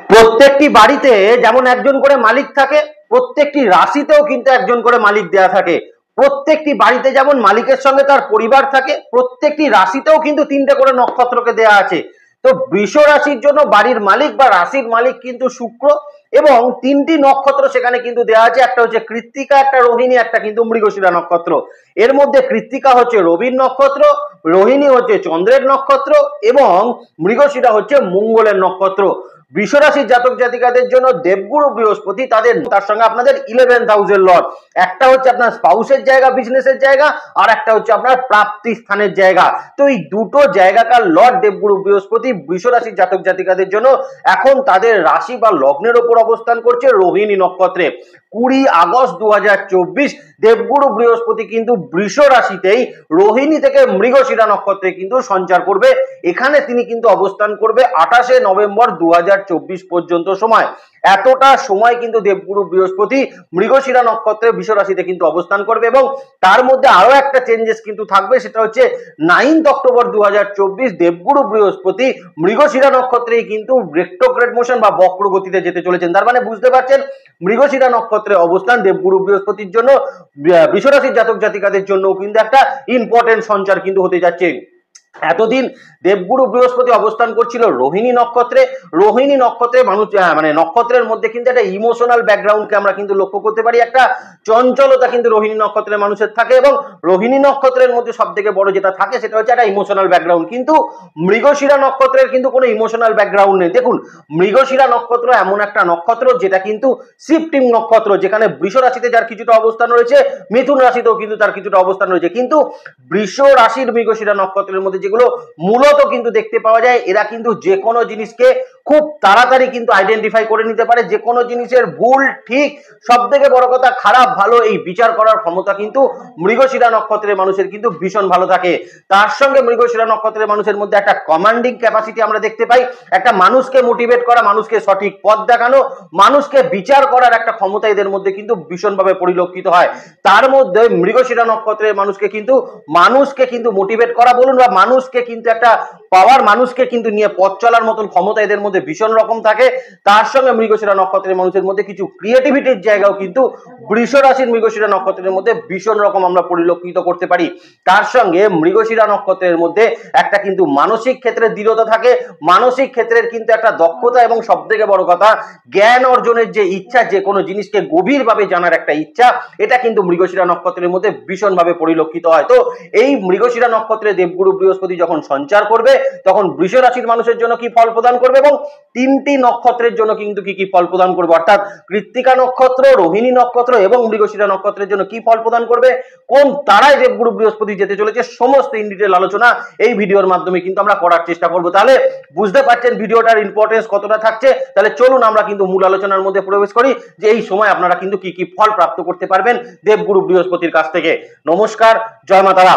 প্রত্যেকটি বাড়িতে যেমন একজন করে মালিক থাকে, প্রত্যেকটি রাশিতেও কিন্তু একজন করে মালিক দেয়া থাকে। প্রত্যেকটি বাড়িতে যেমন মালিকের সঙ্গে তার পরিবার থাকে, প্রত্যেকটি রাশিতেও কিন্তু তিনটে করে নক্ষত্রকে দেয়া আছে। তো বৃষ রাশির জন্য বাড়ির মালিক বা রাশির মালিক কিন্তু শুক্র, এবং তিনটি নক্ষত্র সেখানে কিন্তু দেওয়া আছে। একটা হচ্ছে কৃত্তিকা, একটা রোহিণী, একটা কিন্তু মৃগশিরা নক্ষত্র। এর মধ্যে কৃত্তিকা হচ্ছে রবির নক্ষত্র, রোহিণী হচ্ছে চন্দ্রের নক্ষত্র, এবং মৃগশিরা হচ্ছে মঙ্গলের নক্ষত্র। বৃষ রাশির জাতক জাতিকাদের জন্য দেবগুরু বৃহস্পতি তার সঙ্গে আপনাদের 11th হাউসের লর্ড। একটা হচ্ছে আপনার স্পাউসের জায়গা, বিজনেসের জায়গা, আর একটা হচ্ছে আপনার প্রাপ্তি স্থানের জায়গা। তো এই দুটো জায়গাকার লর্ড দেবগুরু বৃহস্পতি বৃষ রাশির জাতক জাতিকাদের জন্য এখন তাদের রাশি বা লগ্নের উপর অবস্থান করছে রোহিণী নক্ষত্রে। 20 আগস্ট 2024 দেবগুরু বৃহস্পতি কিন্তু বৃষ রাশিতেই রোহিণী থেকে মৃগশিরা নক্ষত্রে কিন্তু সঞ্চার করবে। এখানে তিনি কিন্তু অবস্থান করবে 28শে নভেম্বর 2024 পর্যন্ত সময়। এতটা সময় কিন্তু দেবগুরু বৃহস্পতি মৃগশিরা নক্ষত্রে বৃষ রাশিতে কিন্তু অবস্থান করবে, এবং তার মধ্যে আরো একটা চেঞ্জেস কিন্তু থাকবে। সেটা হচ্ছে 9 অক্টোবর 2024 দেবগুরু বৃহস্পতি মৃগশিরা নক্ষত্রেই কিন্তু রেট্রোগ্রেড মোশন বা বক্র গতিতে যেতে চলেছেন। তার মানে বুঝতে পারছেন মৃগশিরা নক্ষত্রের অবস্থান দেবগুরু বৃহস্পতির জন্য বৃষ রাশির জাতক জাতিকাদের জন্য কিন্তু একটা ইম্পর্টেন্ট সঞ্চার কিন্তু হতে যাচ্ছে। এতদিন দেবগুরু বৃহস্পতি অবস্থান করছিল রোহিণী নক্ষত্রে। রোহিণী নক্ষত্রে মানুষ মানে নক্ষত্রের মধ্যে কিন্তু একটা ইমোশনাল ব্যাকগ্রাউন্ডকে আমরা কিন্তু লক্ষ্য করতে পারি, একটা চঞ্চলতা কিন্তু রোহিণী নক্ষত্রের মানুষের থাকে, এবং রোহিণী নক্ষত্রের মধ্যে সব থেকে বড় যেটা থাকে সেটা হচ্ছে একটা ইমোশনাল ব্যাকগ্রাউন্ড। কিন্তু মৃগশিরা নক্ষত্রের কিন্তু কোনো ইমোশনাল ব্যাকগ্রাউন্ড নেই। দেখুন, মৃগশিরা নক্ষত্র এমন একটা নক্ষত্র যেটা কিন্তু শিফটিং নক্ষত্র, যেখানে বৃষ রাশিতে যার কিছুটা অবস্থান রয়েছে, মিথুন রাশিতেও কিন্তু তার কিছুটা অবস্থান রয়েছে। কিন্তু বৃষ রাশির মৃগশিরা নক্ষত্রের মধ্যে যেগুলো মূলত কিন্তু দেখতে পাওয়া যায়, এরা কিন্তু যে কোনো জিনিসকে খুব তাড়াতাড়ি কিন্তু আইডেন্টিফাই করে নিতে পারে। যে কোনো জিনিসের ভুল ঠিক, সব থেকে বড় কথা খারাপ ভালো, এই বিচার করার ক্ষমতা কিন্তু মৃগশিরা নক্ষত্রের মানুষের কিন্তু ভীষণ ভালো থাকে। তার সঙ্গে মৃগশিরা নক্ষত্রের মানুষের মধ্যে একটা কমান্ডিং ক্যাপাসিটি আমরা দেখতে পাই, একটা মানুষকে মোটিভেট করা, মানুষকে সঠিক পথ দেখানো, মানুষকে বিচার করার একটা ক্ষমতা এদের মধ্যে কিন্তু ভীষণভাবে পরিলক্ষিত হয়। তার মধ্যে মৃগশিরা নক্ষত্রের মানুষকে কিন্তু মোটিভেট করা বলুন, বা মানুষকে কিন্তু একটা পাওয়ার, মানুষকে কিন্তু নিয়ে পথ চলার মতন ক্ষমতা এদের মধ্যে ভীষণ রকম থাকে। তার সঙ্গে মৃগশিরা নক্ষত্রের মানুষের মধ্যে কিছু ক্রিয়েটিভিটির জায়গাও কিন্তু বৃষ রাশির মৃগশিরা নক্ষত্রের মধ্যে ভীষণ রকম আমরা পরিলক্ষিত করতে পারি। তার সঙ্গে মৃগশিরা নক্ষত্রের মধ্যে একটা কিন্তু মানসিক ক্ষেত্রে দৃঢ়তা থাকে, মানসিক ক্ষেত্রের কিন্তু একটা দক্ষতা, এবং সব থেকে বড় কথা জ্ঞান অর্জনের যে ইচ্ছা, যে কোনো জিনিসকে গভীরভাবে জানার একটা ইচ্ছা, এটা কিন্তু মৃগশিরা নক্ষত্রের মধ্যে ভীষণভাবে পরিলক্ষিত হয়। তো এই মৃগশিরা নক্ষত্রে দেবগুরু বৃহস্পতি যখন সঞ্চার করবে, তখন বৃষ রাশির মানুষের জন্য কি ফল প্রদান করবে, এবং তিনটি নক্ষত্রের জন্য কিন্তু কি কি ফল প্রদান করবে, অর্থাৎ কৃত্তিকা নক্ষত্র, রোহিণী নক্ষত্র এবং মৃগশিরা নক্ষত্রের জন্য কি ফল প্রদান করবে, কোন তারায় দেবগুরু বৃহস্পতি যেতে চলেছে, সমস্ত ইন ডিটেইল আলোচনা এই ভিডিওর মাধ্যমে কিন্তু আমরা করার চেষ্টা করব। তাহলে বুঝতে পারছেন ভিডিওটার ইম্পর্টেন্স কতটা থাকছে। তাহলে চলুন আমরা কিন্তু মূল আলোচনার মধ্যে প্রবেশ করি, যে এই সময় আপনারা কিন্তু কি কি ফল প্রাপ্ত করতে পারবেন দেবগুরু বৃহস্পতির কাছ থেকে। নমস্কার, জয় মা তারা।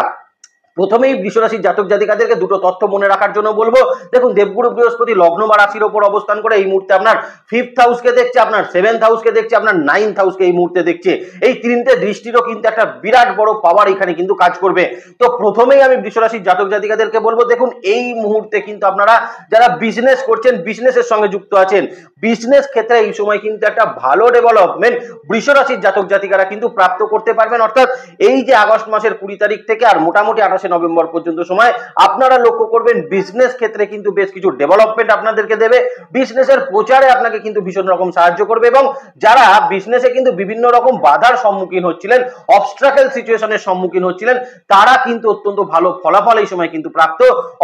প্রথমেই বৃষ রাশির জাতক জাতিকাদেরকে দুটো তথ্য মনে রাখার জন্য বলবো। দেখুন, দেবগুরু বৃহস্পতি লগ্ন বা রাশির উপর অবস্থান করে এই মুহূর্তে আপনার 5th হাউসকে দেখছে, আপনার 7th হাউসকে দেখছে, আপনার 9th হাউসকে এই মুহূর্তে দেখছে। এই তিনটে দৃষ্টিরও কিন্তু একটা বিরাট বড় পাওয়ার এখানে কিন্তু কাজ করবে। তো প্রথমেই আমি বৃষ রাশির জাতক জাতিকাদেরকে বলবো, দেখুন এই মুহূর্তে কিন্তু আপনারা যারা বিজনেস করছেন, বিজনেসের সঙ্গে যুক্ত আছেন, বিজনেস ক্ষেত্রে এই সময় কিন্তু একটা ভালো ডেভেলপমেন্ট বৃষ রাশির জাতক জাতিকারা কিন্তু প্রাপ্ত করতে পারবেন। অর্থাৎ এই যে আগস্ট মাসের 20 তারিখ থেকে আর মোটামুটি 28 নভেম্বর পর্যন্ত সময় আপনারা লক্ষ্য করবেন বিজনেস ক্ষেত্রে কিন্তু বেশ কিছু ডেভেলপমেন্ট আপনাদেরকে দেবে। বিজনেসের প্রচারে আপনাকে কিন্তু ভীষণ রকম সাহায্য করবে, এবং যারা বিজনেসে কিন্তু বিভিন্ন রকম বাধার সম্মুখীন হচ্ছিলেন, অবস্ট্রাকেল সিচুয়েশনের সম্মুখীন হচ্ছিলেন, তারা কিন্তু অত্যন্ত ভালো ফলাফল এই সময় কিন্তু প্রাপ্ত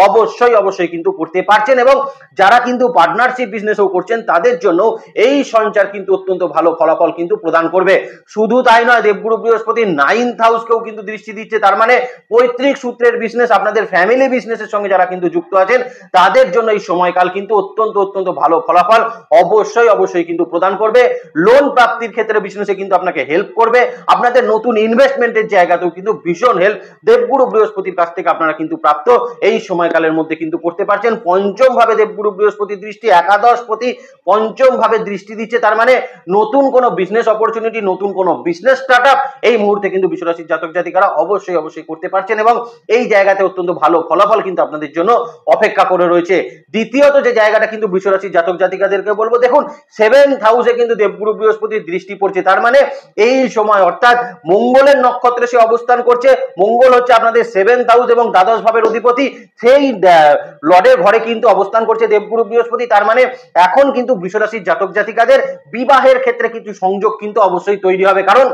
অবশ্যই কিন্তু করতে পারছেন। এবং যারা কিন্তু পার্টনারশিপ বিজনেসও করছেন, তাদের জন্য এই সঞ্চার কিন্তু অত্যন্ত ভালো ফলাফল কিন্তু প্রদান করবে। শুধু তাই নয়, দেবগুরু বৃহস্পতি 9th হাউসকেও কিন্তু দৃষ্টি দিচ্ছে। তার মানে পৈতৃক সূত্রের বিজনেস, আপনাদের ফ্যামিলি বিজনেসের সঙ্গে যারা কিন্তু যুক্ত আছেন, তাদের জন্য এই সময়কাল কিন্তু অত্যন্ত ভালো ফলাফল অবশ্যই কিন্তু প্রদান করবে। লোন প্রাপ্তির ক্ষেত্রে বিজনেসে কিন্তু আপনাকে হেল্প করবে। আপনাদের নতুন ইনভেস্টমেন্টের জায়গাতেও কিন্তু ভীষণ হেল্প দেবগুরু বৃহস্পতির কাছ থেকে আপনারা কিন্তু প্রাপ্ত এই সময়কালের মধ্যে কিন্তু করতে পারছেন। পঞ্চম ভাবে দেবগুরু বৃহস্পতির দৃষ্টি, একাদশপতি পঞ্চম ভাবে দৃষ্টি দিচ্ছে। তার মানে নতুন কোনো বিজনেস অপরচুনিটি, নতুন কোনো বিজনেস স্টার্টআপ এই মুহূর্তে কিন্তু বৃষ রাশির জাতক জাতিকারা অবশ্যই করতে পারছেন। এবং এই জায়গাতে অত্যন্ত ভালো ফলাফল কিন্তু আপনাদের জন্য অপেক্ষা করে রয়েছে। দ্বিতীয়ত যে জায়গাটা কিন্তু বৃষরাশির জাতক জাতিকাদেরকে বলবো, দেখুন 7th হাউসে কিন্তু দেবগুরু বৃহস্পতির দৃষ্টি পড়ছে, তার মানে এই সময় অর্থাৎ মঙ্গলের নক্ষত্রে সে অবস্থান করছে। মঙ্গল হচ্ছে আপনাদের 7th হাউস এবং দ্বাদশ ভাবের অধিপতি, সেই লর্ডের ঘরে কিন্তু অবস্থান করছে দেবগুরু বৃহস্পতি। তার মানে এখন কিন্তু বৃষরাশির জাতক জাতিকাদের বিবাহের ক্ষেত্রে কিছু সংযোগ কিন্তু অবশ্যই তৈরি হবে। কারণ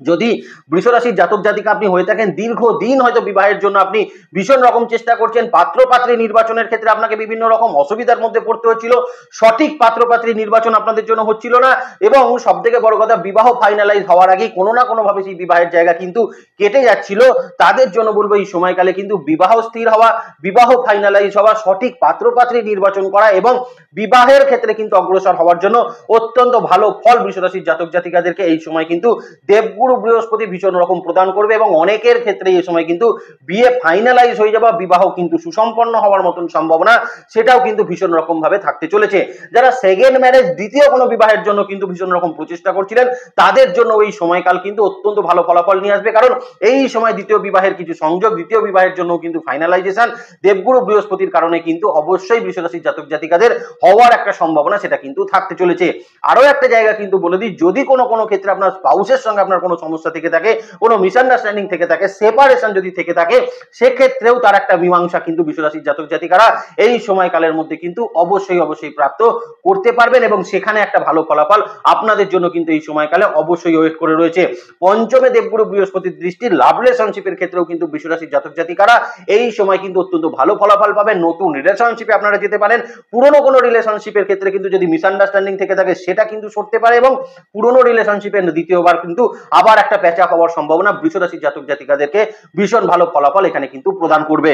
যদি বৃষরাশির জাতক জাতিকা আপনি হয়ে থাকেন, দীর্ঘদিন হয়তো বিবাহের জন্য আপনি ভীষণ রকম চেষ্টা করছেন, পাত্র পাত্রী নির্বাচনের ক্ষেত্রে আপনাকে বিভিন্ন রকম অসুবিধার মধ্যে পড়তে হচ্ছিল, সঠিক পাত্র পাত্রী নির্বাচন আপনাদের জন্য হচ্ছিল না, এবং সব থেকে বড় কথা বিবাহ ফাইনালাইজ হওয়ার আগেই কোনো না কোনো ভাবে সেই বিবাহের জায়গা কিন্তু কেটে যাচ্ছিল, তাদের জন্য বলবো এই সময়কালে কিন্তু বিবাহ স্থির হওয়া, বিবাহ ফাইনালাইজ হওয়া, সঠিক পাত্র পাত্রী নির্বাচন করা এবং বিবাহের ক্ষেত্রে কিন্তু অগ্রসর হওয়ার জন্য অত্যন্ত ভালো ফল বৃষরাশির জাতক জাতিকাদেরকে এই সময় কিন্তু দেবগুরু বৃহস্পতি ভীষণ রকম প্রদান করবে, এবং অনেকের ক্ষেত্রে এই সময় কিন্তু বিয়ে ফাইনালাইজ হয়ে যাবে, বিবাহ কিন্তু সুসম্পন্ন হওয়ার মতন সম্ভাবনা সেটাও কিন্তু ভীষণ রকম ভাবে থাকতে চলেছে। যারা সেকেন্ড ম্যারেজ, দ্বিতীয় কোনো বিবাহের জন্য কিন্তু ভীষণ রকম প্রচেষ্টা করছিলেন, তাদের জন্য এই সময়কাল কিন্তু অত্যন্ত ভালো ফলাফল নিয়ে আসবে। কারণ এই সময় দ্বিতীয় বিবাহের কিছু সংযোগ, দ্বিতীয় বিবাহের জন্য কিন্তু ফাইনালাইজেশন দেবগুরু বৃহস্পতির কারণে কিন্তু অবশ্যই বৃষরাশির জাতক জাতিকাদের হওয়ার একটা সম্ভাবনা সেটা কিন্তু থাকতে চলেছে। আরো একটা জায়গা কিন্তু বলে দিই, যদি কোনো ক্ষেত্রে আপনার স্পাউসের সঙ্গে আপনার কোনো সমস্যা থেকে থাকে, কোনো মিসআন্ডারস্ট্যান্ডিং থেকে থাকে, সেপারেশন যদি থেকে থাকে, সেক্ষেত্রেও তার একটা মীমাংসা কিন্তু বৃষরাশির জাতক জাতিকারা এই সময়কালের মধ্যে কিন্তু অবশ্যই প্রাপ্ত করতে পারবেন, এবং সেখানে একটা ভালো ফলাফল আপনাদের জন্য কিন্তু এই সময়কালে অবশ্যই ওয়েট করে রয়েছে। পঞ্চমে দেবগুরু বৃহস্পতির দৃষ্টি লাভ রিলেশনশিপের ক্ষেত্রেও কিন্তু বৃষরাশির জাতক জাতিকারা এই সময় কিন্তু অত্যন্ত ভালো ফলাফল পাবেন। নতুন রিলেশনশিপে আপনারা যেতে পারেন, পুরনো কোনো রিলেশনশিপের ক্ষেত্রে কিন্তু যদি মিসআন্ডারস্ট্যান্ডিং থেকে থাকে সেটা কিন্তু সরতে পারে, এবং পুরনো রিলেশনশিপের দ্বিতীয়বার কিন্তু আবার একটা প্যাচ আপ হওয়ার সম্ভাবনা বৃষরাশির জাতক জাতিকাদেরকে ভীষণ ভালো ফলাফল এখানে কিন্তু প্রদান করবে।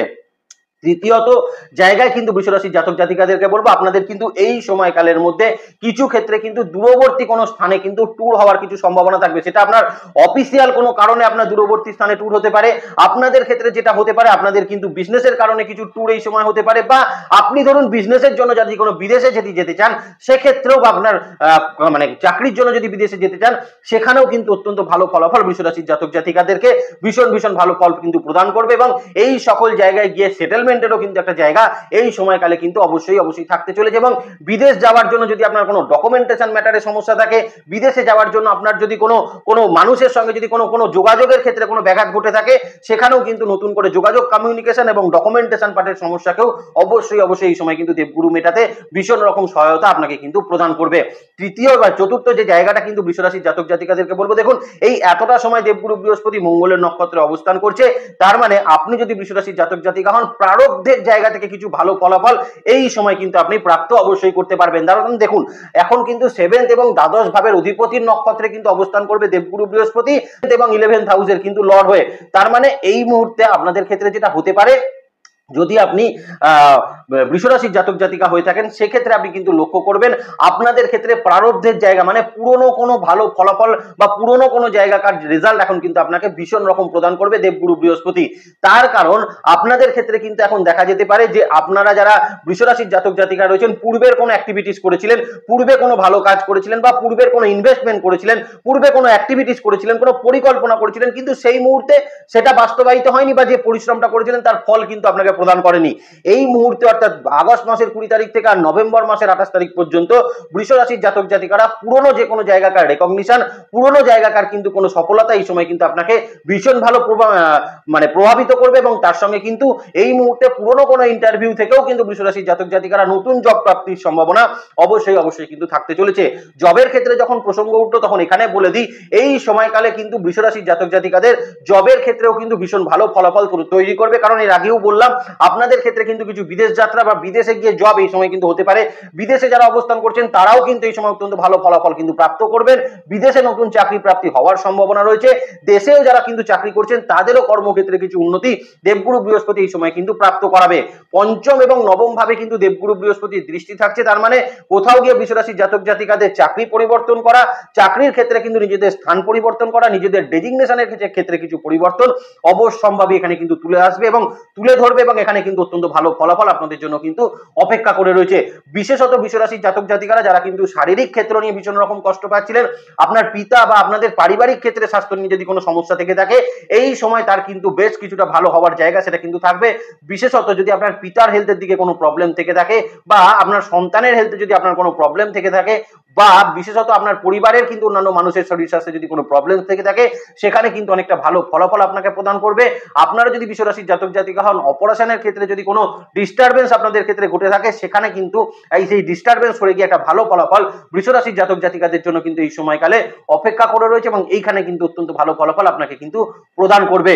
তৃতীয়ত জায়গায় কিন্তু বৃষরাশির জাতক জাতিকাদেরকে বলবো, আপনাদের কিন্তু এই সময়কালের মধ্যে কিছু ক্ষেত্রে কিন্তু দূরবর্তী কোনো স্থানে কিন্তু ট্যুর হওয়ার কিছু সম্ভাবনা থাকবে। সেটা আপনার অফিসিয়াল কোনো কারণে আপনার দূরবর্তী স্থানে ট্যুর হতে পারে, আপনাদের ক্ষেত্রে যেটা হতে পারে আপনাদের কিন্তু বিজনেসের কারণে কিছু ট্যুর এই সময় হতে পারে, বা আপনি ধরুন বিজনেসের জন্য যদি কোনো বিদেশে যদি যেতে চান, সেক্ষেত্রেও আপনার মানে চাকরির জন্য যদি বিদেশে যেতে চান, সেখানেও কিন্তু অত্যন্ত ভালো ফলাফল বৃষরাশির জাতক জাতিকাদেরকে ভীষণ ভালো ফল কিন্তু প্রদান করবে, এবং এই সকল জায়গায় গিয়ে সেটেলমেন্টেরও কিন্তু একটা জায়গা এই সময়কালে কিন্তু অবশ্যই থাকতে চলেছে। এবং বিদেশ যাওয়ার জন্য যদি আপনার কোনো ডকুমেন্টেশন ম্যাটারে সমস্যা থাকে, বিদেশে যাওয়ার জন্য আপনার যদি কোনো মানুষের সঙ্গে যদি কোনো যোগাযোগের ক্ষেত্রে কোনো ব্যাঘাত ঘটে থাকে, সেখানেও কিন্তু নতুন করে যোগাযোগ, কমিউনিকেশন এবং ডকুমেন্টেশন পার্টের সমস্যাকেও অবশ্যই এই সময় কিন্তু দেবগুরু মেটাতে ভীষণ রকম সহায়তা আপনাকে কিন্তু প্রদান করবে। তৃতীয় বা চতুর্থ যে জায়গাটা কিন্তু বৃষরাশির জাতক জাতিকাদেরকে বলবো, দেখুন এই এতটা সময় দেবগুরু বৃহস্পতি মঙ্গলের নক্ষত্রে অবস্থান করছে, তার মানে আপনি যদি বৃষরাশির জাতক জাতিকা হন, প্রারব্ধের জায়গা থেকে কিছু ভালো ফলাফল এই সময় কিন্তু আপনি প্রাপ্ত অবশ্যই করতে পারবেন। কারণ দেখুন এখন কিন্তু 7th এবং দ্বাদশ ভাবের অধিপতির নক্ষত্রে কিন্তু অবস্থান করবে দেবগুরু বৃহস্পতি, এবং 11th হাউসের কিন্তু লর্ড হয়ে। তার মানে এই মুহূর্তে আপনাদের ক্ষেত্রে যেটা হতে পারে, যদি আপনি বৃষরাশির জাতক জাতিকা হয়ে থাকেন, সেক্ষেত্রে আপনি কিন্তু লক্ষ্য করবেন আপনাদের ক্ষেত্রে প্রারব্ধের জায়গা মানে পুরনো কোনো ভালো ফলাফল বা পুরনো কোনো জায়গাকার রেজাল্ট এখন কিন্তু আপনাকে ভীষণ রকম প্রদান করবে দেবগুরু বৃহস্পতি। তার কারণ আপনাদের ক্ষেত্রে কিন্তু এখন দেখা যেতে পারে যে আপনারা যারা বৃষরাশির জাতক জাতিকা রয়েছেন, পূর্বের কোনো অ্যাক্টিভিটিস করেছিলেন, পূর্বে কোনো ভালো কাজ করেছিলেন, বা পূর্বের কোনো ইনভেস্টমেন্ট করেছিলেন, পূর্বে কোনো অ্যাক্টিভিটিস করেছিলেন, কোনো পরিকল্পনা করেছিলেন, কিন্তু সেই মুহূর্তে সেটা বাস্তবায়িত হয়নি, বা যে পরিশ্রমটা করেছিলেন তার ফল কিন্তু আপনাকে প্রদান করেনি। এই মুহূর্তে অর্থাৎ আগস্ট মাসের 20 তারিখ থেকে আর নভেম্বর মাসের 28 তারিখ পর্যন্ত বৃষরাশির জাতক জাতিকারা পুরনো যে কোনো জায়গাকার রেকগনিশন, পুরনো জায়গাকার কিন্তু কোনো সফলতা এই সময় কিন্তু আপনাকে ভীষণ ভালো প্রভাবিত করবে, এবং তার সঙ্গে কিন্তু এই মুহূর্তে পুরনো কোনো ইন্টারভিউ থেকেও কিন্তু বৃষরাশির জাতক জাতিকারা নতুন জব প্রাপ্তির সম্ভাবনা অবশ্যই কিন্তু থাকতে চলেছে। জবের ক্ষেত্রে যখন প্রসঙ্গ উঠলো, তখন এখানে বলে দিই এই সময়কালে কিন্তু বৃষরাশির জাতক জাতিকাদের জবের ক্ষেত্রেও কিন্তু ভীষণ ভালো ফলাফল তৈরি করবে। কারণ এর আগেও বললাম আপনাদের ক্ষেত্রে কিন্তু কিছু বিদেশ যাত্রা বা বিদেশে গিয়ে জব এই সময় কিন্তু হতে পারে। বিদেশে যারা অবস্থান করছেন তারাও কিন্তু এই সময় অত্যন্ত ভালো ফলাফল কিন্তু প্রাপ্ত করবেন। বিদেশে নতুন চাকরি প্রাপ্তি হওয়ার সম্ভাবনা রয়েছে। দেশেও যারা কিন্তু চাকরি করছেন তাদেরও কর্মক্ষেত্রে কিছু উন্নতি দেবগুরু বৃহস্পতি এই সময় কিন্তু প্রাপ্ত করাবে। পঞ্চম এবং নবম ভাবে কিন্তু দেবগুরু বৃহস্পতির দৃষ্টি থাকছে, তার মানে কোথাও গিয়ে বৃষরাশির জাতক জাতিকাদের চাকরি পরিবর্তন করা, চাকরির ক্ষেত্রে কিন্তু নিজেদের স্থান পরিবর্তন করা, নিজেদের ডেজিগনেশনের ক্ষেত্রে কিছু পরিবর্তন অবশ্যম্ভাবী এখানে কিন্তু তুলে আসবে এবং তুলে ধরবে, এবং এবং এখানে কিন্তু অত্যন্ত ভালো ফলাফল আপনাদের জন্য কিন্তু অপেক্ষা করে রয়েছে। বিশেষত বৃষরাশির জাতক জাতিকারা যারা কিন্তু শারীরিক ক্ষেত্র নিয়ে ভীষণ রকম কষ্ট পাচ্ছিলেন, আপনার পিতা বা আপনাদের পারিবারিক ক্ষেত্রে স্বাস্থ্য নিয়ে যদি কোনো সমস্যা থেকে থাকে, এই সময় তার কিন্তু বেশ কিছুটা ভালো হওয়ার জায়গা সেটা কিন্তু থাকবে। বিশেষত যদি আপনার পিতার হেলথের দিকে কোনো প্রবলেম থেকে থাকে বা আপনার সন্তানের হেলথে যদি আপনার কোনো প্রবলেম থেকে থাকে বা বিশেষত আপনার পরিবারের কিন্তু অন্যান্য মানুষের শরীর স্বাস্থ্যে যদি কোনো প্রবলেম থেকে থাকে, সেখানে কিন্তু অনেকটা ভালো ফলাফল আপনাকে প্রদান করবে। আপনারা যদি বৃষরাশির জাতক জাতিকা হন, অপারেশনের ক্ষেত্রে যদি কোনো ডিস্টারবেন্স আপনাদের ক্ষেত্রে ঘটে থাকে, সেখানে কিন্তু সেই ডিস্টারবেন্স সরে গিয়ে একটা ভালো ফলাফল বৃষরাশির জাতক জাতিকাদের জন্য কিন্তু এই সময়কালে অপেক্ষা করে রয়েছে এবং এইখানে কিন্তু অত্যন্ত ভালো ফলাফল আপনাকে কিন্তু প্রদান করবে।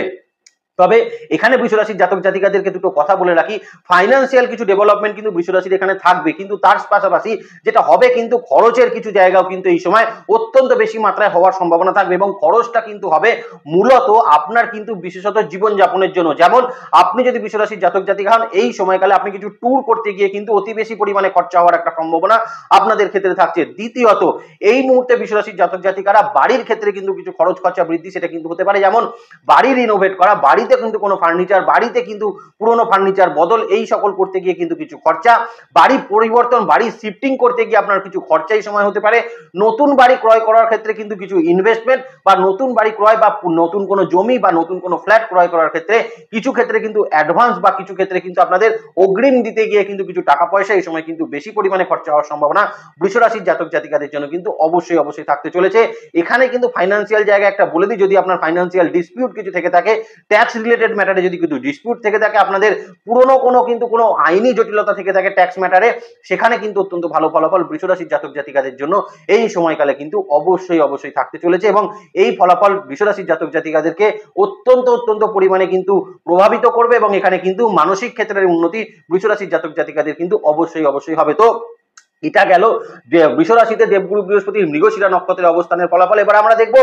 তবে এখানে বৃষরাশির জাতক জাতিকাদেরকে দুটো কথা বলে রাখি, ফাইন্যান্সিয়াল কিছু ডেভেলপমেন্ট কিন্তু বৃষরাশির এখানে থাকবে, কিন্তু তার পাশাপাশি যেটা হবে কিন্তু খরচের কিছু জায়গাও কিন্তু এই সময় অত্যন্ত বেশি মাত্রায় হওয়ার সম্ভাবনা থাকবে এবং খরচটা কিন্তু হবে মূলত আপনার কিন্তু বিশেষত জীবনযাপনের জন্য। যেমন আপনি যদি বৃষরাশির জাতক জাতিকা হন, এই সময়কালে আপনি কিছু ট্যুর করতে গিয়ে কিন্তু অতি বেশি পরিমাণে খরচা হওয়ার একটা সম্ভাবনা আপনাদের ক্ষেত্রে থাকছে। দ্বিতীয়ত, এই মুহূর্তে বৃষরাশির জাতক জাতিকারা বাড়ির ক্ষেত্রে কিন্তু কিছু খরচ খরচা বৃদ্ধি সেটা কিন্তু হতে পারে, যেমন বাড়ি রিনোভেট করা, বাড়িতে কিন্তু কোনো ফার্নিচার, বাড়িতে কিন্তু পুরনো ফার্নিচার বদল, এই সকল করতে গিয়ে কিন্তু কিছু খরচা, বাড়ি পরিবর্তন, বাড়ি শিফটিং করতে গিয়ে আপনার কিছু খরচা এই সময় হতে পারে। নতুন বাড়ি ক্রয় করার ক্ষেত্রে কিন্তু কিছু ইনভেস্টমেন্ট বা নতুন বাড়ি ক্রয় বা নতুন কোনো জমি বা নতুন কোনো ফ্ল্যাট ক্রয় করার ক্ষেত্রে কিছু ক্ষেত্রে কিন্তু অ্যাডভান্স বা কিছু ক্ষেত্রে কিন্তু আপনাদের অগ্রিম দিতে গিয়ে কিন্তু কিছু টাকা পয়সা এই সময় কিন্তু বেশি পরিমাণে খরচা হওয়ার সম্ভাবনা বৃষরাশির জাতক জাতিকাদের জন্য কিন্তু অবশ্যই অবশ্যই থাকতে চলেছে। এখানে কিন্তু ফাইন্যান্সিয়াল জায়গায় একটা বলে দিই, যদি আপনার ফাইন্যান্সিয়াল ডিসপিউট কিছু থেকে থাকে, ট্যাক্স রিলেটেড ম্যাটারে যদি কিন্তু ডিসপিউট থেকে থাকে, আপনাদের পুরনো কোনো আইনি জটিলতা থেকে থাকে ট্যাক্স ম্যাটারে, সেখানে কিন্তু অত্যন্ত ভালো ফলাফল বৃষরাশির জাতক জাতিকাদের জন্য এই সময়কালে কিন্তু অবশ্যই অবশ্যই থাকতে চলেছে এবং এই ফলাফল বৃষরাশির জাতক জাতিকাদেরকে অত্যন্ত পরিমাণে কিন্তু প্রভাবিত করবে এবং এখানে কিন্তু মানসিক ক্ষেত্রের উন্নতি বৃষরাশির জাতক জাতিকাদের কিন্তু অবশ্যই হবে। তো এটা গেল যে বৃষরাশিতে দেবগুরু বৃহস্পতির মৃগশিরা নক্ষত্রের অবস্থানের ফলাফল। এবার আমরা দেখব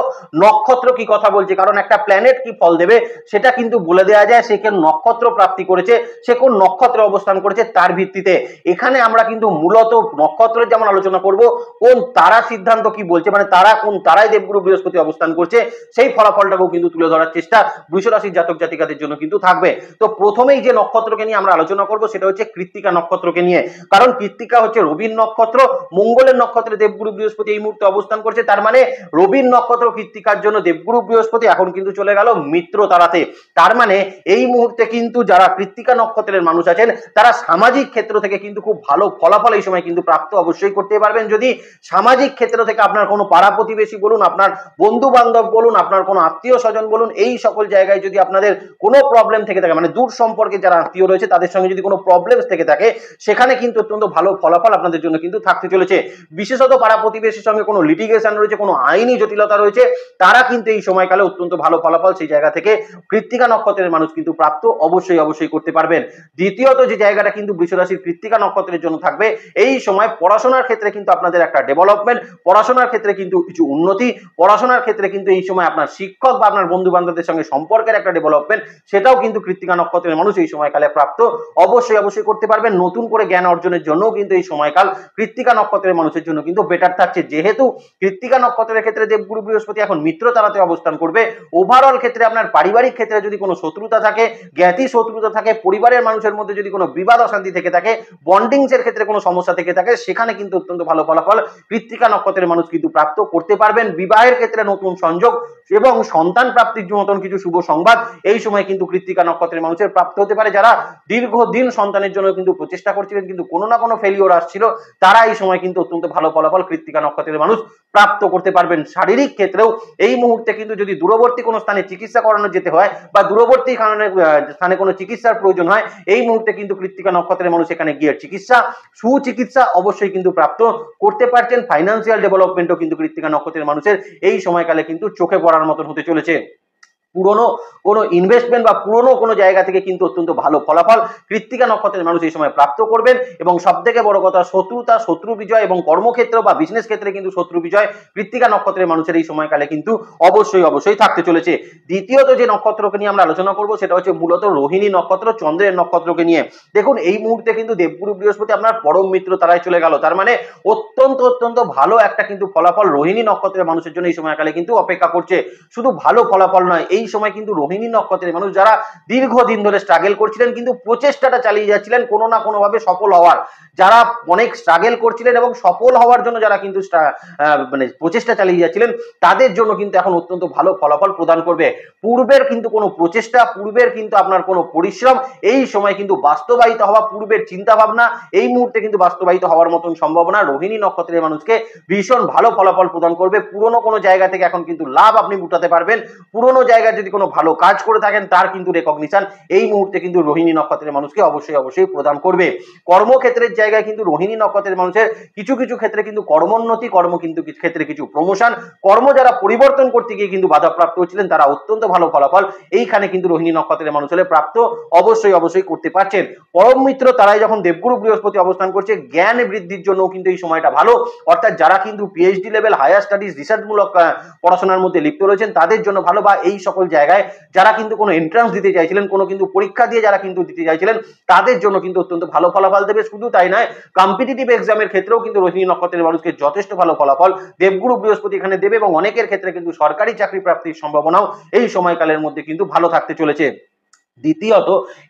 নক্ষত্র কি কথা বলছে, কারণ একটা প্ল্যানেট কি ফল দেবে সেটা কিন্তু বলে দেওয়া যায় সে কোন নক্ষত্র প্রাপ্তি করেছে, সে কোন নক্ষত্রে অবস্থান করেছে তার ভিত্তিতে। এখানে আমরা কিন্তু মূলত নক্ষত্রের যেমন আলোচনা করব, কোন তারা সিদ্ধান্ত কি বলছে, মানে তারা কোন তারাই দেবগুরু বৃহস্পতি অবস্থান করছে, সেই ফলাফলটাকেও কিন্তু তুলে ধরার চেষ্টা বৃষরাশির জাতক জাতিকাদের জন্য কিন্তু থাকবে। তো প্রথমেই যে নক্ষত্রকে নিয়ে আমরা আলোচনা করব সেটা হচ্ছে কৃত্তিকা নক্ষত্রকে নিয়ে, কারণ কৃত্তিকা হচ্ছে রবির নক্ষত্র, মঙ্গলের নক্ষত্রে দেবগুরু বৃহস্পতি এই মুহূর্তে অবস্থান করছে, তার মানে রবির নক্ষত্র কৃত্তিকার জন্য দেবগুরু বৃহস্পতি এখন কিন্তু চলে গেল মিত্র তারাতে। তার মানে এই মুহূর্তে কিন্তু যারা কৃত্তিকা নক্ষত্রের মানুষ আছেন তারা সামাজিক ক্ষেত্র থেকে কিন্তু খুব ভালো ফলাফল এই সময় কিন্তু প্রাপ্ত অবশ্যই করতে পারবেন। যদি সামাজিক ক্ষেত্র থেকে আপনার কোনো পাড়া প্রতিবেশী বলুন, আপনার বন্ধু বান্ধব বলুন, আপনার কোনো আত্মীয় স্বজন বলুন, এই সকল জায়গায় যদি আপনাদের কোনো প্রবলেম থেকে থাকে, মানে দূর সম্পর্কে যারা আত্মীয় রয়েছে তাদের সঙ্গে যদি কোনো প্রবলেম থেকে থাকে, সেখানে কিন্তু অত্যন্ত ভালো ফলাফল আপনাদের জন্য কিন্তু থাকতে চলেছে। বিশেষত পাড়া প্রতিবেশীর সঙ্গে কোনো লিটিগেশন রয়েছে, কোনো আইনি জটিলতা রয়েছে, তারা কিন্তু এই সময়কালে অত্যন্ত ভালো ফলাফল সেই জায়গা থেকে কৃত্তিকা নক্ষত্রের মানুষ কিন্তু প্রাপ্ত অবশ্যই করতে পারবেন। দ্বিতীয়ত যে জায়গাটা কিন্তু বৃষরাশির কৃত্তিকা নক্ষত্রের জন্য থাকবে, এই সময় পড়াশোনার ক্ষেত্রে কিন্তু আপনাদের একটা ডেভেলপমেন্ট, পড়াশোনার ক্ষেত্রে কিন্তু কিছু উন্নতি, পড়াশোনার ক্ষেত্রে কিন্তু এই সময় আপনার শিক্ষক বা আপনার বন্ধু বান্ধবদের সঙ্গে সম্পর্কের একটা ডেভেলপমেন্ট, সেটাও কিন্তু কৃত্তিকা নক্ষত্রের মানুষ এই সময়কালে প্রাপ্ত অবশ্যই করতে পারবেন। নতুন করে জ্ঞান অর্জনের জন্য কিন্তু এই সময়কাল কৃত্তিকা নক্ষত্রের মানুষের জন্য কিন্তু বেটার থাকছে। যেহেতু কৃত্তিকা নক্ষত্রের ক্ষেত্রে দেবগুরু বৃহস্পতি এখন মিত্র তারাতে অবস্থান করবে, ওভারঅল ক্ষেত্রে আপনার পারিবারিক ক্ষেত্রে যদি কোনো শত্রুতা থাকে, জ্ঞাতি শত্রুতা থাকে, পরিবারের মানুষের মধ্যে যদি কোনো বিবাদ অশান্তি থেকে থাকে, বন্ডিংস এর ক্ষেত্রে কোনো সমস্যা থেকে থাকে, সেখানে কিন্তু অত্যন্ত ভালো ফলাফল কৃত্তিকা নক্ষত্রের মানুষ কিন্তু প্রাপ্ত করতে পারবেন। বিবাহের ক্ষেত্রে নতুন সংযোগ এবং সন্তান প্রাপ্তির মতন কিছু শুভ সংবাদ এই সময় কিন্তু কৃত্তিকা নক্ষত্রের মানুষের প্রাপ্ত হতে পারে। যারা দীর্ঘদিন সন্তানের জন্য কিন্তু প্রচেষ্টা করছিলেন কিন্তু কোনো না কোনো ফেলিওর আসছিল, তারা এই সময় কিন্তু অত্যন্ত ভালো ফলাফল কৃত্তিকা নক্ষত্রের মানুষ প্রাপ্ত করতে পারবেন। শারীরিক ক্ষেত্রেও এই মুহূর্তে কিন্তু যদি দূরবর্তী কোনো স্থানে চিকিৎসা করানো যেতে হয় বা দূরবর্তী স্থানে কোনো চিকিৎসার প্রয়োজন হয়, এই মুহূর্তে কিন্তু কৃত্তিকা নক্ষত্রের মানুষ এখানে গিয়ে সুচিকিৎসা অবশ্যই কিন্তু প্রাপ্ত করতে পারছেন। ফাইন্যান্সিয়াল ডেভেলপমেন্টও কিন্তু কৃত্তিকা নক্ষত্রের মানুষের এই সময়কালে কিন্তু চোখে পড়ার মতন হতে চলেছে। পুরনো কোনো ইনভেস্টমেন্ট বা পুরনো কোনো জায়গা থেকে কিন্তু অত্যন্ত ভালো ফলাফল কৃত্তিকা নক্ষত্রের মানুষ এই সময় প্রাপ্ত করবেন এবং সবথেকে বড় কথা শত্রু বিজয় এবং কর্মক্ষেত্র বা বিজনেস ক্ষেত্রে কিন্তু শত্রু বিজয় কৃত্তিকা নক্ষত্রের মানুষের এই সময়কালে কিন্তু অবশ্যই থাকতে চলেছে। দ্বিতীয়ত যে নক্ষত্রকে নিয়ে আমরা আলোচনা করব সেটা হচ্ছে মূলত রোহিণী নক্ষত্র, চন্দ্রের নক্ষত্রকে নিয়ে। দেখুন এই মুহূর্তে কিন্তু দেবগুরু বৃহস্পতি আপনার পরম মিত্র তারাই চলে গেল, তার মানে অত্যন্ত ভালো একটা কিন্তু ফলাফল রোহিণী নক্ষত্রের মানুষের জন্য এই সময়কালে কিন্তু অপেক্ষা করছে। শুধু ভালো ফলাফল নয়, এই সময় কিন্তু রোহিণী নক্ষত্রের মানুষ যারা দীর্ঘদিন ধরে স্ট্রাগল করছিলেন কিন্তু প্রচেষ্টাটা চালিয়ে যাচ্ছিলেন কোনো না কোনো ভাবে সফল হওয়ার, যারা অনেক স্ট্রাগল করছিলেন এবং সফল হওয়ার জন্য যারা কিন্তু মানে প্রচেষ্টা চালিয়ে যাচ্ছিলেন তাদের জন্য কিন্তু এখন অত্যন্ত ভালো ফলাফল প্রদান করবে। পূর্বের কিন্তু কোনো প্রচেষ্টা, পূর্বের কিন্তু আপনার কোনো পরিশ্রম এই সময় কিন্তু বাস্তবায়িত হওয়া, পূর্বের চিন্তা ভাবনা এই মুহূর্তে কিন্তু বাস্তবায়িত হওয়ার মতন সম্ভাবনা রোহিণী নক্ষত্রের মানুষকে ভীষণ ভালো ফলাফল প্রদান করবে। পুরনো কোনো জায়গা থেকে এখন কিন্তু লাভ আপনি উঠাতে পারবেন। পুরনো জায়গায় যদি কোনো ভালো কাজ করে থাকেন তার কিন্তু রেকগনিশন এই মুহূর্তে কিন্তু রোহিণী নক্ষত্রের মানুষকে অবশ্যই প্রদান করবে। কর্মক্ষেত্রের জায়গায় কিন্তু রোহিণী নক্ষত্রের মানুষের কিছু কিছু ক্ষেত্রে কিন্তু কর্মোন্নতি, কিন্তু ক্ষেত্রে কিছু প্রমোশন, কর্ম যারা পরিবর্তন করতে গিয়ে কিন্তু বাধাপ্রাপ্ত হচ্ছিলেন তারা অত্যন্ত ভালো ফলাফল এইখানে কিন্তু রোহিণী নক্ষত্রের মানুষ হলে প্রাপ্ত অবশ্যই করতে পারছেন। পরম মিত্র তারাই যখন দেবগুরু বৃহস্পতি অবস্থান করছে জ্ঞান বৃদ্ধির জন্য কিন্তু এই সময়টা ভালো, অর্থাৎ যারা কিন্তু পিএইচডি লেভেল হায়ার স্টাডিজ রিসার্চমূলক পড়াশোনার মধ্যে লিপ্ত রয়েছেন তাদের জন্য ভালো, বা এই সকল জায়গায় যারা কিন্তু কোনো এন্ট্রান্স দিতে চাইছিলেন, কোনো কিন্তু পরীক্ষা দিয়ে যারা কিন্তু দিতে চাইছিলেন তাদের জন্য কিন্তু অত্যন্ত ভালো ফলাফল দেবে। শুধু তাই নয়, কম্পিটিটিভ এক্সামের ক্ষেত্রেও কিন্তু রোহিণী নক্ষত্রের মানুষকে যথেষ্ট ভালো ফলাফল দেবগুরু বৃহস্পতি এখানে দেবে এবং অনেকের ক্ষেত্রে কিন্তু সরকারি চাকরি প্রাপ্তির সম্ভাবনাও এই সময়কালের মধ্যে কিন্তু ভালো থাকতে চলেছে। দ্বিতীয়ত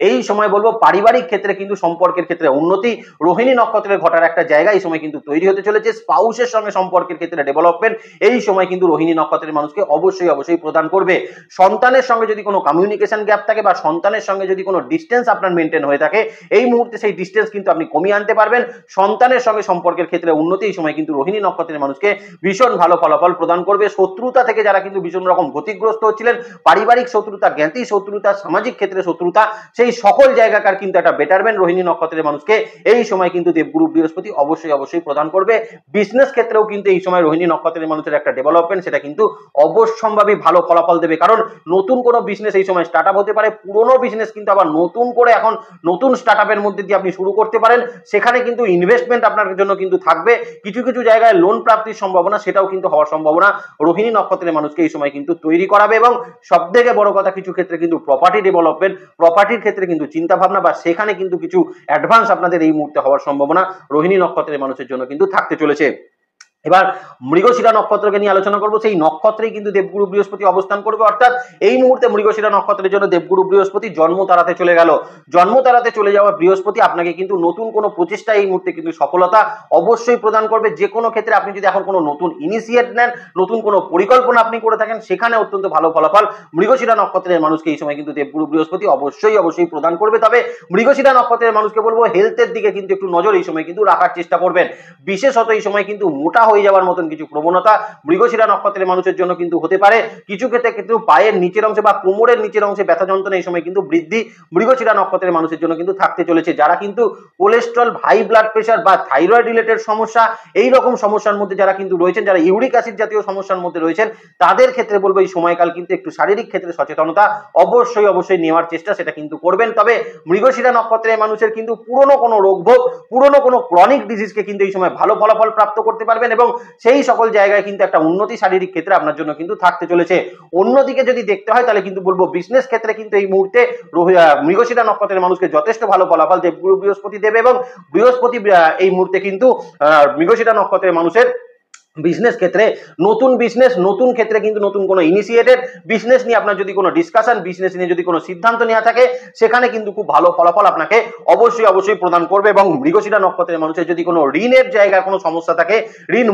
এই সময় বলবো পারিবারিক ক্ষেত্রে কিন্তু সম্পর্কের ক্ষেত্রে উন্নতি রোহিণী নক্ষত্রের ঘটার একটা জায়গা এই সময় কিন্তু তৈরি হতে চলেছে। স্পাউসের সঙ্গে সম্পর্কের ক্ষেত্রে ডেভেলপমেন্ট এই সময় কিন্তু রোহিণী নক্ষত্রের মানুষকে অবশ্যই প্রদান করবে। সন্তানের সঙ্গে যদি কোনো কমিউনিকেশন গ্যাপ থাকে বা সন্তানের সঙ্গে যদি কোনো ডিস্টেন্স আপনার মেনটেন হয়ে থাকে এই মুহূর্তে সেই ডিস্টেন্স কিন্তু আপনি কমিয়ে আনতে পারবেন। সন্তানের সঙ্গে সম্পর্কের ক্ষেত্রে উন্নতি এই সময় কিন্তু রোহিণী নক্ষত্রের মানুষকে ভীষণ ভালো ফলাফল প্রদান করবে। শত্রুতা থেকে যারা কিন্তু ভীষণ রকম গতিগ্রস্ত হচ্ছিলেন, পারিবারিক শত্রুতা, জ্ঞাতি শত্রুতা, সামাজিক ক্ষেত্রে শত্রুতা, সেই সকল জায়গাকার কিন্তু একটা বেটারমেন্ট রোহিণী নক্ষত্রের মানুষকে এই সময় কিন্তু দেবগুরু বৃহস্পতি অবশ্যই প্রদান করবে। বিজনেস ক্ষেত্রেও কিন্তু এই সময় রোহিণী নক্ষত্রের মানুষের একটা ডেভেলপমেন্ট সেটা কিন্তু অবশ্যম্ভাবী ভালো ফলাফল দেবে, কারণ নতুন কোনো বিজনেস এই সময় স্টার্ট আপ হতে পারে, পুরনো বিজনেস কিন্তু আবার নতুন করে এখন নতুন স্টার্ট আপের মধ্যে দিয়ে আপনি শুরু করতে পারেন, সেখানে কিন্তু ইনভেস্টমেন্ট আপনার জন্য কিন্তু থাকবে। কিছু কিছু জায়গায় লোন প্রাপ্তির সম্ভাবনা সেটাও কিন্তু হওয়ার সম্ভাবনা রোহিণী নক্ষত্রের মানুষকে এই সময় কিন্তু তৈরি করাবে। এবং সব থেকে বড় কথা কিছু ক্ষেত্রে কিন্তু প্রপার্টি ডেভেলপমেন্ট, প্রপার্টির ক্ষেত্রে কিন্তু চিন্তা ভাবনা বা সেখানে কিন্তু কিছু অ্যাডভান্স আপনাদের এই মুহূর্তে হওয়ার সম্ভাবনা রোহিণী নক্ষত্রের মানুষের জন্য কিন্তু থাকতে চলেছে। এবার মৃগশিরা নক্ষত্রকে নিয়ে আলোচনা করব। সেই নক্ষত্রেই কিন্তু দেবগুরু বৃহস্পতি অবস্থান করবে, অর্থাৎ এই মুহূর্তে মৃগশিরা নক্ষত্রের জন্য দেবগুরু বৃহস্পতি জন্ম তারাতে চলে গেল। জন্ম তারাতে চলে যাওয়া বৃহস্পতি আপনাকে কিন্তু নতুন কোনো প্রচেষ্টা এই মুহূর্তে কিন্তু সফলতা অবশ্যই প্রদান করবে। যে কোনো ক্ষেত্রে আপনি যদি এখন কোনো নতুন ইনিশিয়েট নেন, নতুন কোনো পরিকল্পনা আপনি করে থাকেন, সেখানে অত্যন্ত ভালো ফলাফল মৃগশিরা নক্ষত্রের মানুষকে এই সময় কিন্তু দেবগুরু বৃহস্পতি অবশ্যই প্রদান করবে। তবে মৃগশিরা নক্ষত্রের মানুষকে বলবো হেলথের দিকে কিন্তু একটু নজর এই সময় কিন্তু রাখার চেষ্টা করবেন। বিশেষত এই সময় কিন্তু মোটা হয়ে যাওয়ার মতন কিছু প্রবণতা মৃগশিরা নক্ষত্রের মানুষের জন্য কিন্তু হতে পারে। কিছু ক্ষেত্রে কিন্তু পায়ের নিচের অংশে বা কোমরের নিচের অংশে ব্যথা যন্ত্রণা এই সময় কিন্তু বৃদ্ধি মৃগশিরা নক্ষত্রের মানুষের জন্য কিন্তু থাকতে চলেছে। যারা কিন্তু কোলেস্ট্রল, হাই ব্লাড প্রেশার বা থাইরয়েড রিলেটেড সমস্যা এই রকম সমস্যার মধ্যে যারা কিন্তু রয়েছেন, যারা ইউরিক অ্যাসিড জাতীয় সমস্যার মধ্যে রয়েছেন তাদের ক্ষেত্রে বলবো এই সময়কাল কিন্তু একটু শারীরিক ক্ষেত্রে সচেতনতা অবশ্যই নেওয়ার চেষ্টা সেটা কিন্তু করবেন। তবে মৃগশিরা নক্ষত্রের মানুষের কিন্তু পুরনো কোনো রোগভোগ, পুরনো কোনো ক্রনিক ডিজিজকে কিন্তু এই সময় ভালো ফলাফল প্রাপ্ত করতে পারবেন এবং সেই সকল জায়গায় কিন্তু একটা উন্নতি শারীরিক ক্ষেত্রে আপনার জন্য কিন্তু থাকতে চলেছে। অন্যদিকে যদি দেখতে হয় তাহলে কিন্তু বলবো বিজনেস ক্ষেত্রে কিন্তু এই মুহূর্তে মৃগশিরা নক্ষত্রের মানুষকে যথেষ্ট ভালো ফলাফল দেবগুরু বৃহস্পতি দেবে এবং বৃহস্পতি এই মুহূর্তে কিন্তু মৃগশিরা নক্ষত্রের মানুষের বিজনেস ক্ষেত্রে নতুন ক্ষেত্রে কিন্তু নতুন কোনো ইনিশিয়েটেড বিজনেস নিয়ে আপনার যদি কোনো ডিসকাশন, বিজনেস নিয়ে যদি কোনো সিদ্ধান্ত নেওয়া থাকে সেখানে কিন্তু খুব ভালো ফলাফল আপনাকে অবশ্যই প্রদান করবে। এবং মৃগশিরা নক্ষত্রের মানুষের যদি কোনো ঋণের জায়গায় কোনো সমস্যা থাকে, ঋণ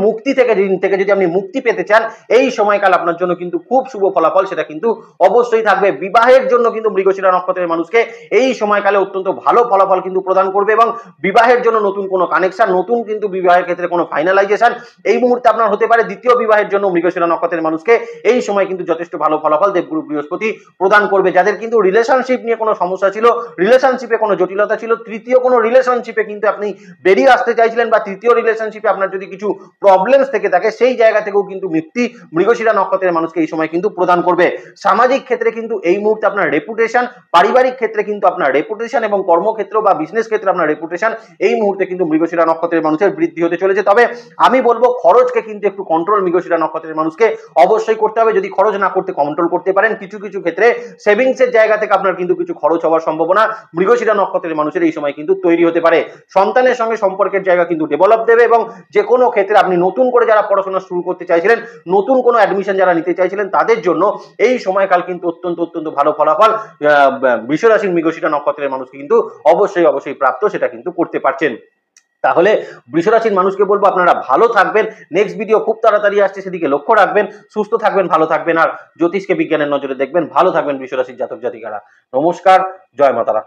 থেকে যদি আপনি মুক্তি পেতে চান এই সময়কাল আপনার জন্য কিন্তু খুব শুভ ফলাফল সেটা কিন্তু অবশ্যই থাকবে। বিবাহের জন্য কিন্তু মৃগশিরা নক্ষত্রের মানুষকে এই সময়কালে অত্যন্ত ভালো ফলাফল কিন্তু প্রদান করবে এবং বিবাহের জন্য নতুন কোনো কানেকশন, নতুন কিন্তু বিবাহের ক্ষেত্রে কোনো ফাইনালাইজেশন এই মুহূর্তে আপনার হতে পারে। দ্বিতীয় বিবাহের জন্য মৃগশিরা নক্ষত্রের মানুষকে এই সময় কিন্তু যথেষ্ট ভালো ফলাফল দেবগুরু বৃহস্পতি প্রদান করবে। যাদের কিন্তু রিলেশনশিপ নিয়ে কোনো সমস্যা ছিল, রিলেশনশিপে কোনো জটিলতা ছিল, তৃতীয় কোনো রিলেশনশিপে কিন্তু আপনি বেরিয়ে আসতে চাইছিলেন বা তৃতীয় রিলেশনশিপে আপনার যদি কিছু প্রবলেমস থেকে থাকে সেই জায়গা থেকেও কিন্তু মুক্তি মৃগশিরা নক্ষত্রের মানুষকে এই সময় কিন্তু প্রদান করবে। সামাজিক ক্ষেত্রে কিন্তু এই মুহূর্তে আপনার রেপুটেশন, পারিবারিক ক্ষেত্রে কিন্তু আপনার রেপুটেশন এবং কর্মক্ষেত্র বা বিজনেস ক্ষেত্রে আপনার রেপুটেশন এই মুহূর্তে কিন্তু মৃগশিরা নক্ষত্রের মানুষের বৃদ্ধি হতে চলেছে। তবে আমি বলবো খরচকে কিন্তু একটু কন্ট্রোল মৃগশিরা নক্ষত্রের মানুষকে অবশ্যই করতে হবে। যদি খরচ না করতে কন্ট্রোল করতে পারেন, কিছু কিছু ক্ষেত্রে সেভিংসের জায়গা থেকে আপনার কিন্তু কিছু খরচ হওয়ার সম্ভাবনা মৃগশিরা নক্ষত্রের মানুষের এই সময় কিন্তু তৈরি হতে পারে। সন্তানের সঙ্গে সম্পর্কের জায়গা কিন্তু ডেভেলপ দেবে এবং যে কোনো ক্ষেত্রে আপনি নতুন করে যারা পড়াশোনা শুরু করতে চাইছিলেন, নতুন কোনো অ্যাডমিশন যারা নিতে চাইছিলেন, তাদের জন্য এই সময়কাল কিন্তু অত্যন্ত অত্যন্ত ভালো ফলাফল বৃষ রাশির মৃগশিরা নক্ষত্রের মানুষকে কিন্তু অবশ্যই প্রাপ্ত, সেটা কিন্তু করতে পারছেন। তাহলে বৃষ রাশির মানুষকে বলবো আপনারা ভালো থাকবেন। নেক্সট ভিডিও খুব তাড়াতাড়ি আসছে, সেদিকে লক্ষ্য রাখবেন। সুস্থ থাকবেন, ভালো থাকবেন, আর জ্যোতিষকে বিজ্ঞানের নজরে দেখবেন। ভালো থাকবেন বৃষ রাশির জাতক জাতিকারা। নমস্কার, জয় মাতারা।